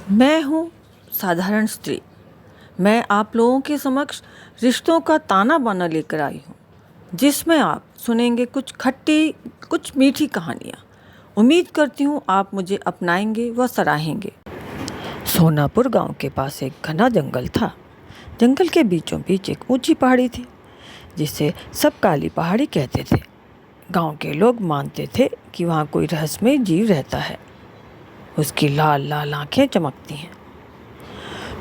मैं हूँ साधारण स्त्री। मैं आप लोगों के समक्ष रिश्तों का ताना बाना लेकर आई हूँ, जिसमें आप सुनेंगे कुछ खट्टी कुछ मीठी कहानियाँ। उम्मीद करती हूँ आप मुझे अपनाएंगे व सराहेंगे। सोनापुर गांव के पास एक घना जंगल था। जंगल के बीचों बीच एक ऊंची पहाड़ी थी, जिसे सब काली पहाड़ी कहते थे। गांव के लोग मानते थे कि वहाँ कोई रहस्यमय जीव रहता है। उसकी लाल लाल आंखें चमकती हैं।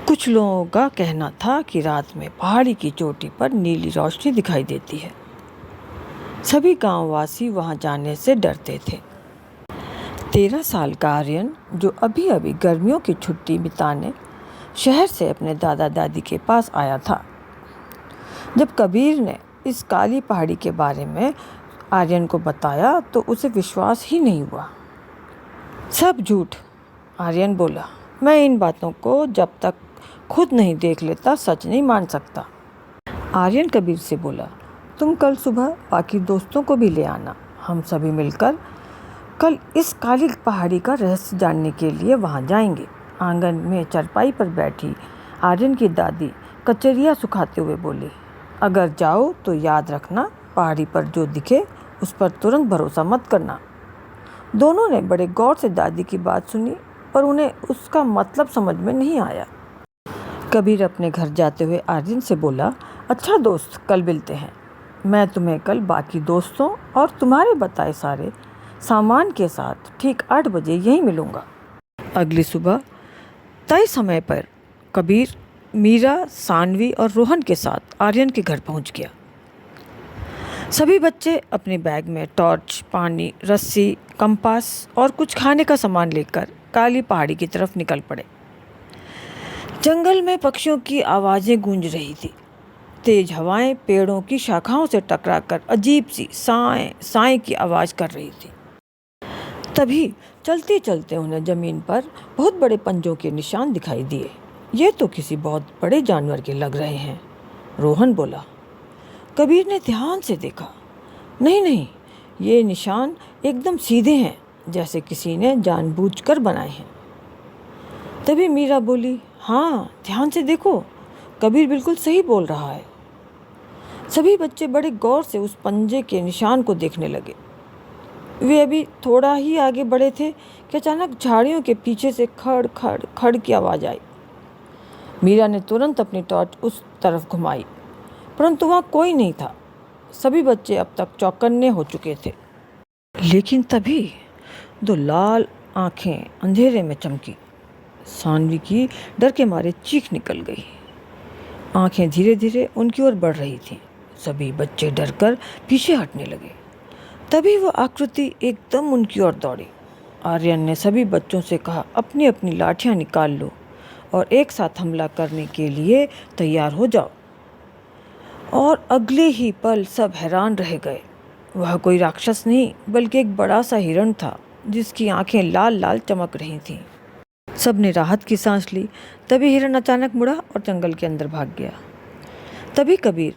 कुछ लोगों का कहना था कि रात में पहाड़ी की चोटी पर नीली रोशनी दिखाई देती है। सभी गांववासी वहां जाने से डरते थे। 13 साल का आर्यन, जो अभी अभी गर्मियों की छुट्टी बिताने शहर से अपने दादा दादी के पास आया था, जब कबीर ने इस काली पहाड़ी के बारे में आर्यन को बताया तो उसे विश्वास ही नहीं हुआ। सब झूठ, आर्यन बोला। मैं इन बातों को जब तक खुद नहीं देख लेता सच नहीं मान सकता। आर्यन कबीर से बोला, तुम कल सुबह बाकी दोस्तों को भी ले आना। हम सभी मिलकर कल इस काली पहाड़ी का रहस्य जानने के लिए वहां जाएंगे। आंगन में चरपाई पर बैठी आर्यन की दादी कचरिया सुखाते हुए बोली, अगर जाओ तो याद रखना, पहाड़ी पर जो दिखे उस पर तुरंत भरोसा मत करना। दोनों ने बड़े गौर से दादी की बात सुनी, पर उन्हें उसका मतलब समझ में नहीं आया। कबीर अपने घर जाते हुए आर्यन से बोला, अच्छा दोस्त, कल मिलते हैं। मैं तुम्हें कल बाकी दोस्तों और तुम्हारे बताए सारे सामान के साथ ठीक 8 बजे यहीं मिलूंगा। अगली सुबह तय समय पर कबीर मीरा, सानवी और रोहन के साथ आर्यन के घर पहुंच गया। सभी बच्चे अपने बैग में टॉर्च, पानी, रस्सी, कंपास और कुछ खाने का सामान लेकर काली पहाड़ी की तरफ निकल पड़े। जंगल में पक्षियों की आवाज़ें गूंज रही थी। तेज हवाएं पेड़ों की शाखाओं से टकराकर अजीब सी साएं साएं की आवाज़ कर रही थी। तभी चलते चलते उन्हें जमीन पर बहुत बड़े पंजों के निशान दिखाई दिए। ये तो किसी बहुत बड़े जानवर के लग रहे हैं, रोहन बोला। कबीर ने ध्यान से देखा। नहीं नहीं, ये निशान एकदम सीधे हैं, जैसे किसी ने जानबूझकर बनाए हैं। तभी मीरा बोली, हाँ ध्यान से देखो, कबीर बिल्कुल सही बोल रहा है। सभी बच्चे बड़े गौर से उस पंजे के निशान को देखने लगे। वे अभी थोड़ा ही आगे बढ़े थे कि अचानक झाड़ियों के पीछे से खड़ खड़ खड़ की आवाज़ आई। मीरा ने तुरंत अपनी टॉर्च उस तरफ घुमाई, परंतु वहाँ कोई नहीं था। सभी बच्चे अब तक चौकन्ने हो चुके थे। लेकिन तभी 2 लाल आंखें अंधेरे में चमकी। सानवी की डर के मारे चीख निकल गई। आंखें धीरे धीरे उनकी ओर बढ़ रही थीं। सभी बच्चे डरकर पीछे हटने लगे। तभी वह आकृति एकदम उनकी ओर दौड़ी। आर्यन ने सभी बच्चों से कहा, अपनी अपनी लाठियां निकाल लो और एक साथ हमला करने के लिए तैयार हो जाओ। और अगले ही पल सब हैरान रह गए। वह कोई राक्षस नहीं, बल्कि एक बड़ा सा हिरण था, जिसकी आंखें लाल लाल चमक रही थीं। सब ने राहत की सांस ली। तभी हिरण अचानक मुड़ा और जंगल के अंदर भाग गया। तभी कबीर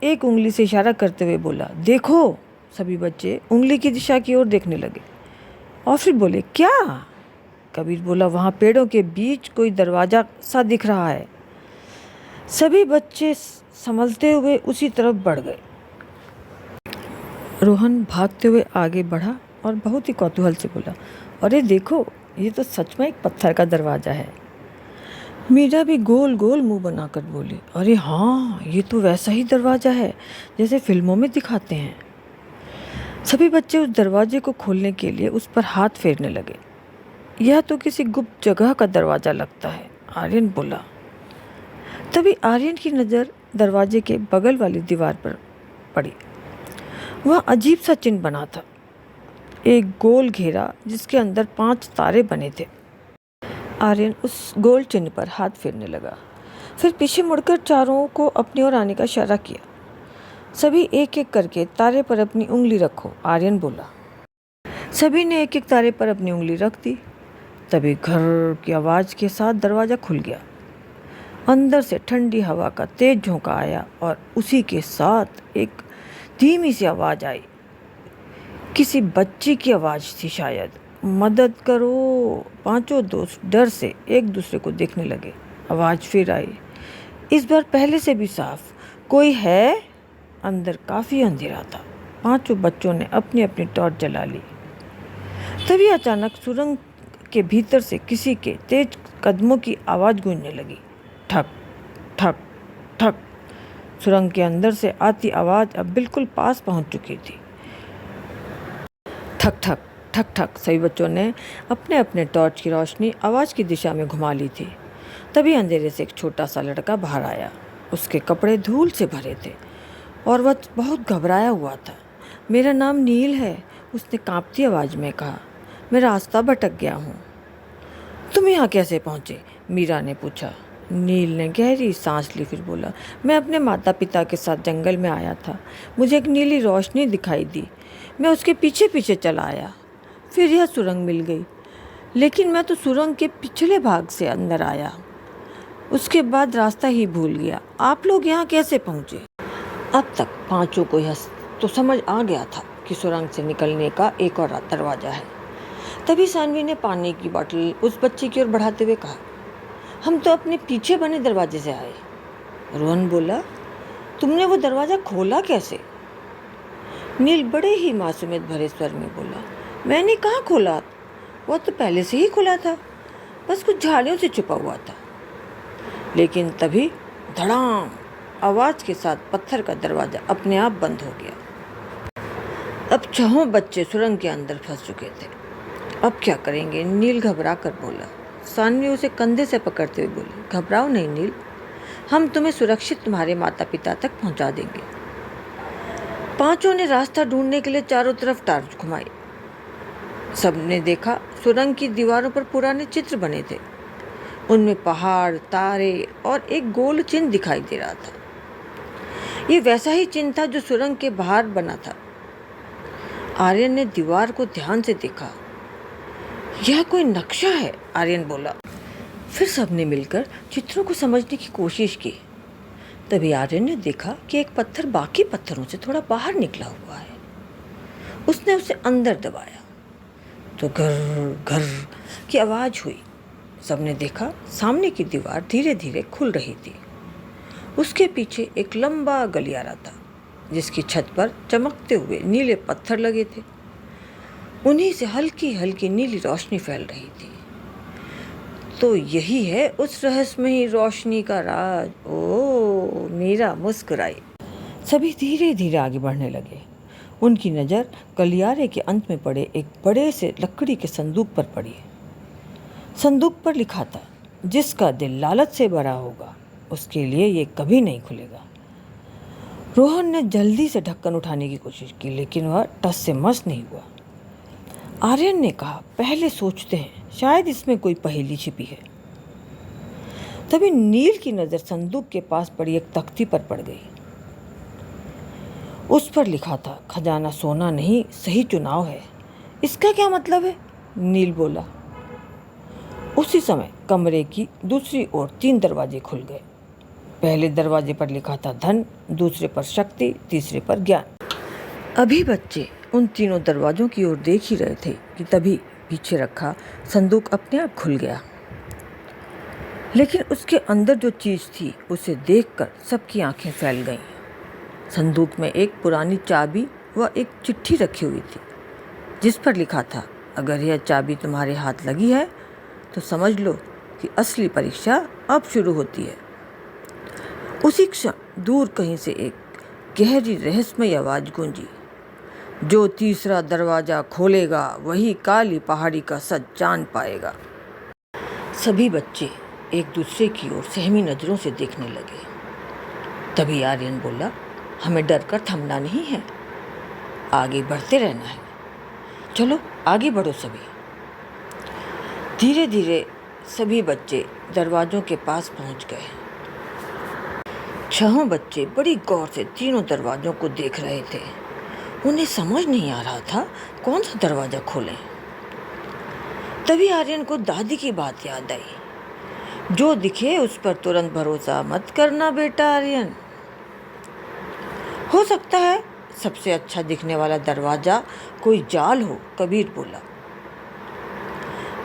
एक उंगली से इशारा करते हुए बोला, देखो। सभी बच्चे उंगली की दिशा की ओर देखने लगे और फिर बोले, क्या? कबीर बोला, वहाँ पेड़ों के बीच कोई दरवाजा सा दिख रहा है। सभी बच्चे संभलते हुए उसी तरफ बढ़ गए। रोहन भागते हुए आगे बढ़ा और बहुत ही कौतूहल से बोला, अरे देखो, ये तो सच में एक पत्थर का दरवाज़ा है। मीरा भी गोल गोल मुंह बनाकर बोली, अरे हाँ, ये तो वैसा ही दरवाज़ा है जैसे फिल्मों में दिखाते हैं। सभी बच्चे उस दरवाजे को खोलने के लिए उस पर हाथ फेरने लगे। यह तो किसी गुप्त जगह का दरवाज़ा लगता है, आर्यन बोला। तभी आर्यन की नज़र दरवाजे के बगल वाली दीवार पर पड़ी। वह अजीब सा चिन्ह बना था, एक गोल घेरा जिसके अंदर 5 तारे बने थे। आर्यन उस गोल चिन्ह पर हाथ फेरने लगा, फिर पीछे मुड़कर चारों को अपनी ओर आने का इशारा किया। सभी एक एक करके तारे पर अपनी उंगली रखो, आर्यन बोला। सभी ने एक एक तारे पर अपनी उंगली रख दी। तभी घर की आवाज़ के साथ दरवाज़ा खुल गया। अंदर से ठंडी हवा का तेज झोंका आया और उसी के साथ एक धीमी सी आवाज़ आई। किसी बच्ची की आवाज़ थी शायद। मदद करो। पांचों दोस्त डर से एक दूसरे को देखने लगे। आवाज़ फिर आई, इस बार पहले से भी साफ, कोई है? अंदर काफ़ी अंधेरा था। पांचों बच्चों ने अपनी अपनी टॉर्च जला ली। तभी अचानक सुरंग के भीतर से किसी के तेज कदमों की आवाज़ गूंजने लगी। ठक ठक ठक। सुरंग के अंदर से आती आवाज़ अब बिल्कुल पास पहुंच चुकी थी। ठक ठक ठक ठक। सभी बच्चों ने अपने अपने टॉर्च की रोशनी आवाज़ की दिशा में घुमा ली थी। तभी अंधेरे से एक छोटा सा लड़का बाहर आया। उसके कपड़े धूल से भरे थे और वह बहुत घबराया हुआ था। मेरा नाम नील है, उसने कांपती आवाज़ में कहा। मैं रास्ता भटक गया हूँ। तुम यहाँ कैसे पहुँचे? मीरा ने पूछा। नील ने गहरी सांस ली, फिर बोला, मैं अपने माता पिता के साथ जंगल में आया था। मुझे एक नीली रोशनी दिखाई दी। मैं उसके पीछे पीछे चला आया। फिर यह सुरंग मिल गई, लेकिन मैं तो सुरंग के पिछले भाग से अंदर आया। उसके बाद रास्ता ही भूल गया। आप लोग यहाँ कैसे पहुँचे? अब तक पांचों को यह तो समझ आ गया था कि सुरंग से निकलने का एक और दरवाज़ा है। तभी सानवी ने पानी की बोतल उस बच्चे की ओर बढ़ाते हुए कहा, हम तो अपने पीछे बने दरवाजे से आए। रोहन बोला, तुमने वो दरवाज़ा खोला कैसे? नील बड़े ही मासूमियत भरे स्वर में बोला, मैंने कहाँ खोला, वो तो पहले से ही खुला था, बस कुछ झाड़ियों से छुपा हुआ था। लेकिन तभी धड़ाम आवाज़ के साथ पत्थर का दरवाज़ा अपने आप बंद हो गया। अब छहों बच्चे सुरंग के अंदर फंस चुके थे। अब क्या करेंगे? नील घबरा कर बोला। सानवी उसे कंधे से पकड़ते हुए बोली, घबराओ नहीं नील, हम तुम्हें सुरक्षित तुम्हारे माता पिता तक पहुंचा देंगे। पांचों ने रास्ता ढूंढने के लिए चारों तरफ टॉर्च घुमाई। सबने देखा सुरंग की दीवारों पर पुराने चित्र बने थे। उनमें पहाड़, तारे और एक गोल चिन्ह दिखाई दे रहा था। ये वैसा ही चिन्ह था जो सुरंग के बाहर बना था। आर्यन ने दीवार को ध्यान से देखा। यह कोई नक्शा है, आर्यन बोला। फिर सबने मिलकर चित्रों को समझने की कोशिश की। तभी आर्यन ने देखा कि एक पत्थर बाकी पत्थरों से थोड़ा बाहर निकला हुआ है। उसने उसे अंदर दबाया तो घर घर की आवाज़ हुई। सबने देखा सामने की दीवार धीरे धीरे खुल रही थी। उसके पीछे एक लंबा गलियारा था जिसकी छत पर चमकते हुए नीले पत्थर लगे थे। उन्हीं से हल्की हल्की नीली रोशनी फैल रही थी। तो यही है उस रहस्यमयी रोशनी का राज। ओ, मीरा मुस्कुराई। सभी धीरे धीरे आगे बढ़ने लगे। उनकी नज़र गलियारे के अंत में पड़े एक बड़े से लकड़ी के संदूक पर पड़ी। संदूक पर लिखा था, जिसका दिल लालच से भरा होगा उसके लिए ये कभी नहीं खुलेगा। रोहन ने जल्दी से ढक्कन उठाने की कोशिश की, लेकिन वह टस से मस नहीं हुआ। आर्यन ने कहा, पहले सोचते हैं, शायद इसमें कोई पहेली छिपी है। तभी नील की नज़र संदूक के पास पड़ी एक तख्ती पर पड़ गई। उस पर लिखा था, खजाना सोना नहीं, सही चुनाव है। इसका क्या मतलब है? नील बोला। उसी समय कमरे की दूसरी ओर 3 दरवाजे खुल गए। पहले दरवाजे पर लिखा था धन, दूसरे पर शक्ति, तीसरे पर ज्ञान। अभी बच्चे उन तीनों दरवाजों की ओर देख ही रहे थे कि तभी पीछे रखा संदूक अपने आप खुल गया। लेकिन उसके अंदर जो चीज़ थी उसे देखकर सबकी आंखें फैल गईं। संदूक में एक पुरानी चाबी व एक चिट्ठी रखी हुई थी जिस पर लिखा था, अगर यह चाबी तुम्हारे हाथ लगी है तो समझ लो कि असली परीक्षा अब शुरू होती है। उसी क्षण दूर कहीं से एक गहरी रहस्यमय आवाज़ गूंजी, जो तीसरा दरवाज़ा खोलेगा वही काली पहाड़ी का सच जान पाएगा। सभी बच्चे एक दूसरे की ओर सहमी नज़रों से देखने लगे। तभी आर्यन बोला, हमें डर कर थमना नहीं है, आगे बढ़ते रहना है। चलो आगे बढ़ो सभी। धीरे धीरे सभी बच्चे दरवाज़ों के पास पहुंच गए। छहों बच्चे बड़ी गौर से तीनों दरवाज़ों को देख रहे थे। उन्हें समझ नहीं आ रहा था कौन सा दरवाज़ा खोलें। तभी आर्यन को दादी की बात याद आई, जो दिखे उस पर तुरंत भरोसा मत करना बेटा आर्यन। हो सकता है सबसे अच्छा दिखने वाला दरवाज़ा कोई जाल हो, कबीर बोला।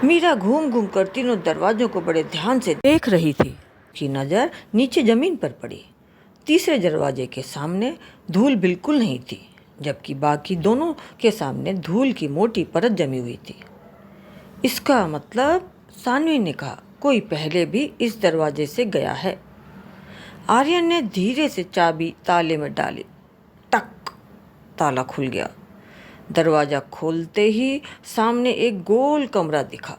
मीरा घूम घूम कर तीनों दरवाजों को बड़े ध्यान से देख रही थी कि नजर नीचे जमीन पर पड़ी। तीसरे दरवाजे के सामने धूल बिल्कुल नहीं थी, जबकि बाकी दोनों के सामने धूल की मोटी परत जमी हुई थी। इसका मतलब, सानवी ने कहा, कोई पहले भी इस दरवाजे से गया है। आर्यन ने धीरे से चाबी ताले में डाली। टक, ताला खुल गया। दरवाजा खोलते ही सामने एक गोल कमरा दिखा।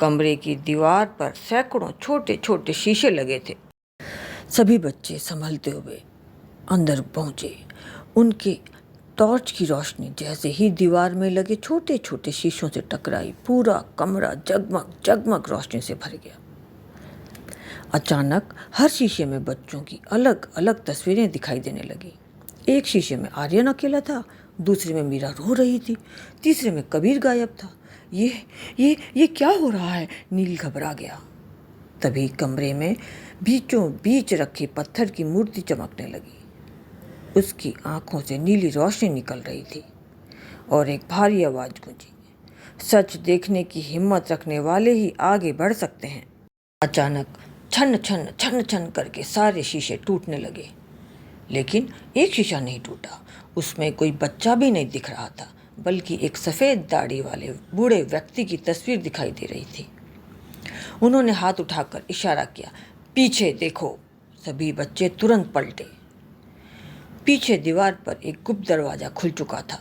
कमरे की दीवार पर सैकड़ों छोटे छोटे शीशे लगे थे। सभी बच्चे संभलते हुए अंदर पहुंचे। उनके टॉर्च की रोशनी जैसे ही दीवार में लगे छोटे छोटे शीशों से टकराई, पूरा कमरा जगमग जगमग रोशनी से भर गया। अचानक हर शीशे में बच्चों की अलग अलग तस्वीरें दिखाई देने लगी। एक शीशे में आर्यन अकेला था, दूसरे में मीरा रो रही थी, तीसरे में कबीर गायब था। ये क्या हो रहा है? नील घबरा गया। तभी कमरे में बीचों बीच रखी पत्थर की मूर्ति चमकने लगी। उसकी आंखों से नीली रोशनी निकल रही थी और एक भारी आवाज गूंजी, सच देखने की हिम्मत रखने वाले ही आगे बढ़ सकते हैं। अचानक छन छन छन छन करके सारे शीशे टूटने लगे, लेकिन एक शीशा नहीं टूटा। उसमें कोई बच्चा भी नहीं दिख रहा था, बल्कि एक सफ़ेद दाढ़ी वाले बूढ़े व्यक्ति की तस्वीर दिखाई दे रही थी। उन्होंने हाथ उठाकर इशारा किया, पीछे देखो। सभी बच्चे तुरंत पलटे। पीछे दीवार पर एक गुप्त दरवाजा खुल चुका था,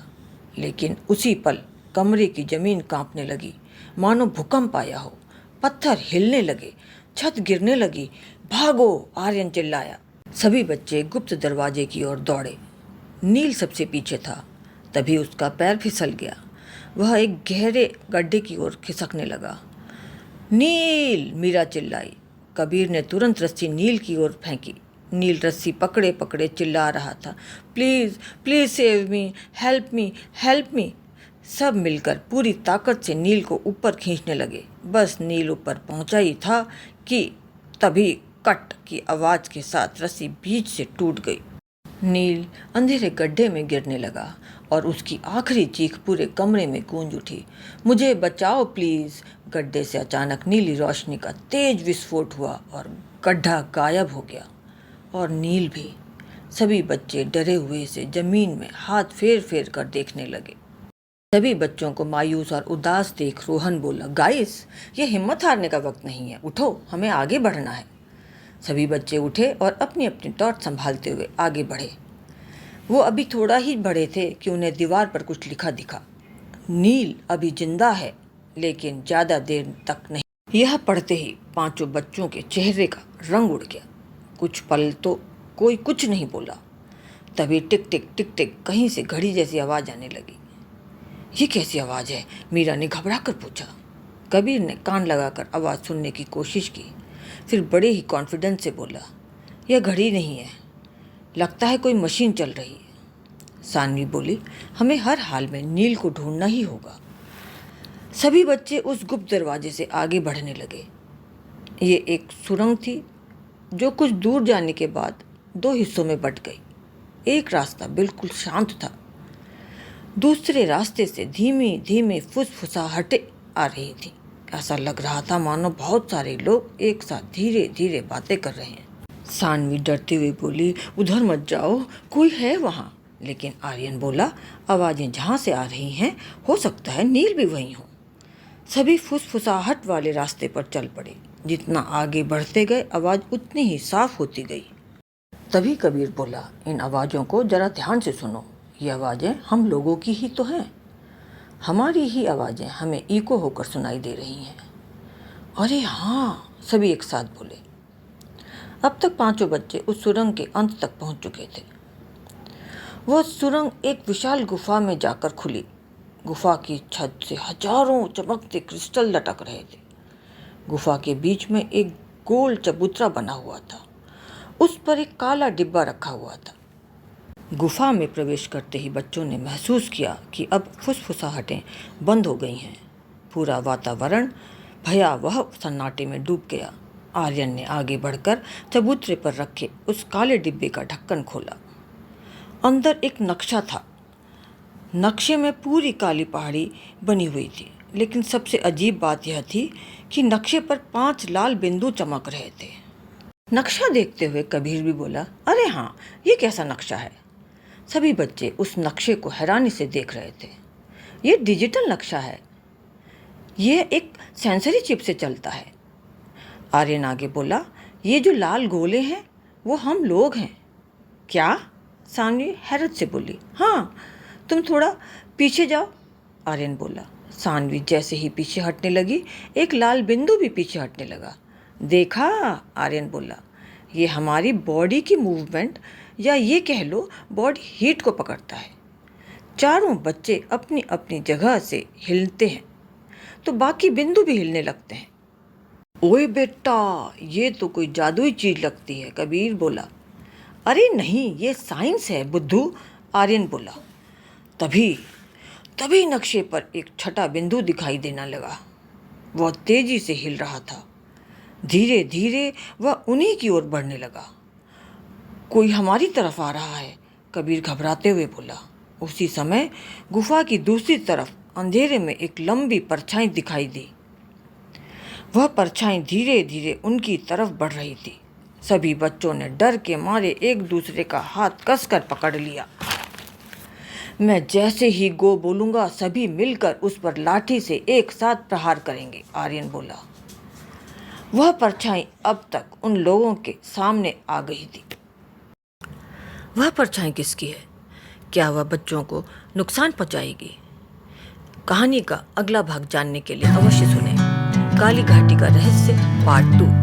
लेकिन उसी पल कमरे की जमीन कांपने लगी, मानो भूकंप आया हो। पत्थर हिलने लगे, छत गिरने लगी। भागो! आर्यन चिल्लाया। सभी बच्चे गुप्त दरवाजे की ओर दौड़े। नील सबसे पीछे था। तभी उसका पैर फिसल गया। वह एक गहरे गड्ढे की ओर खिसकने लगा। नील! मीरा चिल्लाई। कबीर ने तुरंत रस्सी नील की ओर फेंकी। नील रस्सी पकड़े पकड़े चिल्ला रहा था, please please save me, help me, help me. सब मिलकर पूरी ताकत से नील को ऊपर खींचने लगे। बस नील ऊपर पहुंचा ही था कि तभी कट की आवाज़ के साथ रस्सी बीच से टूट गई। नील अंधेरे गड्ढे में गिरने लगा और उसकी आखिरी चीख पूरे कमरे में गूंज उठी, मुझे बचाओ प्लीज़। गड्ढे से अचानक नीली रोशनी का तेज विस्फोट हुआ और गड्ढा गायब हो गया, और नील भी। सभी बच्चे डरे हुए से जमीन में हाथ फेर फेर कर देखने लगे। सभी बच्चों को मायूस और उदास देख रोहन बोला, गाइस, ये हिम्मत हारने का वक्त नहीं है, उठो, हमें आगे बढ़ना है। सभी बच्चे उठे और अपनी अपनी टॉर्च संभालते हुए आगे बढ़े। वो अभी थोड़ा ही बढ़े थे कि उन्हें दीवार पर कुछ लिखा दिखा, नील अभी जिंदा है, लेकिन ज़्यादा देर तक नहीं। यह पढ़ते ही पांचों बच्चों के चेहरे का रंग उड़ गया। कुछ पल तो कोई कुछ नहीं बोला। तभी टिक टिक टिक टिक कहीं से घड़ी जैसी आवाज़ आने लगी। ये कैसी आवाज़ है? मीरा ने घबरा कर पूछा। कबीर ने कान लगाकर आवाज़ सुनने की कोशिश की, फिर बड़े ही कॉन्फिडेंस से बोला, यह घड़ी नहीं है, लगता है कोई मशीन चल रही है। सानवी बोली, हमें हर हाल में नील को ढूंढना ही होगा। सभी बच्चे उस गुप्त दरवाजे से आगे बढ़ने लगे। ये एक सुरंग थी जो कुछ दूर जाने के बाद दो हिस्सों में बंट गई। एक रास्ता बिल्कुल शांत था, दूसरे रास्ते से धीमी धीमी फुसफुसाहटें आ रही थी। ऐसा लग रहा था मानो बहुत सारे लोग एक साथ धीरे धीरे बातें कर रहे हैं। सानवी डरती हुई बोली, उधर मत जाओ, कोई है वहाँ। लेकिन आर्यन बोला, आवाज़ें जहाँ से आ रही हैं, हो सकता है नील भी वहीं हो। सभी फुसफुसाहट वाले रास्ते पर चल पड़े। जितना आगे बढ़ते गए आवाज़ उतनी ही साफ होती गई। तभी कबीर बोला, इन आवाज़ों को जरा ध्यान से सुनो। ये आवाज़ें हम लोगों की ही तो हैं, हमारी ही आवाज़ें हमें इको होकर सुनाई दे रही हैं। अरे हाँ, सभी एक साथ बोले। अब तक पांचों बच्चे उस सुरंग के अंत तक पहुंच चुके थे। वह सुरंग एक विशाल गुफा में जाकर खुली। गुफा की छत से हजारों चमकते क्रिस्टल लटक रहे थे। गुफा के बीच में एक गोल चबूतरा बना हुआ था, उस पर एक काला डिब्बा रखा हुआ था। गुफा में प्रवेश करते ही बच्चों ने महसूस किया कि अब फुसफुसाहटें बंद हो गई हैं। पूरा वातावरण भयावह सन्नाटे में डूब गया। आर्यन ने आगे बढ़कर चबूतरे पर रखे उस काले डिब्बे का ढक्कन खोला। अंदर एक नक्शा था। नक्शे में पूरी काली पहाड़ी बनी हुई थी लेकिन सबसे अजीब बात यह थी कि नक्शे पर 5 लाल बिंदु चमक रहे थे। नक्शा देखते हुए कबीर भी बोला, अरे हाँ, ये कैसा नक्शा है। सभी बच्चे उस नक्शे को हैरानी से देख रहे थे। ये डिजिटल नक्शा है, ये एक सेंसरी चिप से चलता है। आर्यन आगे बोला, ये जो लाल गोले हैं वो हम लोग हैं। क्या? सानवी हैरत से बोली। हाँ, तुम थोड़ा पीछे जाओ, आर्यन बोला। सानवी जैसे ही पीछे हटने लगी, एक लाल बिंदु भी पीछे हटने लगा। देखा, आर्यन बोला, ये हमारी बॉडी की मूवमेंट या ये कह लो बॉडी हीट को पकड़ता है। चारों बच्चे अपनी अपनी जगह से हिलते हैं तो बाकी बिंदु भी हिलने लगते हैं। ओए बेटा, ये तो कोई जादुई चीज लगती है, कबीर बोला। अरे नहीं, ये साइंस है बुद्धू, आर्यन बोला। तभी तभी नक्शे पर एक छठा बिंदु दिखाई देने लगा। वह तेजी से हिल रहा था। धीरे धीरे वह उन्हीं की ओर बढ़ने लगा। कोई हमारी तरफ आ रहा है, कबीर घबराते हुए बोला। उसी समय गुफा की दूसरी तरफ अंधेरे में एक लंबी परछाई दिखाई दी। वह परछाई धीरे धीरे उनकी तरफ बढ़ रही थी। सभी बच्चों ने डर के मारे एक दूसरे का हाथ कसकर पकड़ लिया। मैं जैसे ही गो बोलूंगा, सभी मिलकर उस पर लाठी से एक साथ प्रहार करेंगे, आर्यन बोला। वह परछाई अब तक उन लोगों के सामने आ गई थी। वह परछाई किसकी है? क्या वह बच्चों को नुकसान पहुंचाएगी? कहानी का अगला भाग जानने के लिए अवश्य सुनें। काली घाटी का रहस्य पार्ट 2।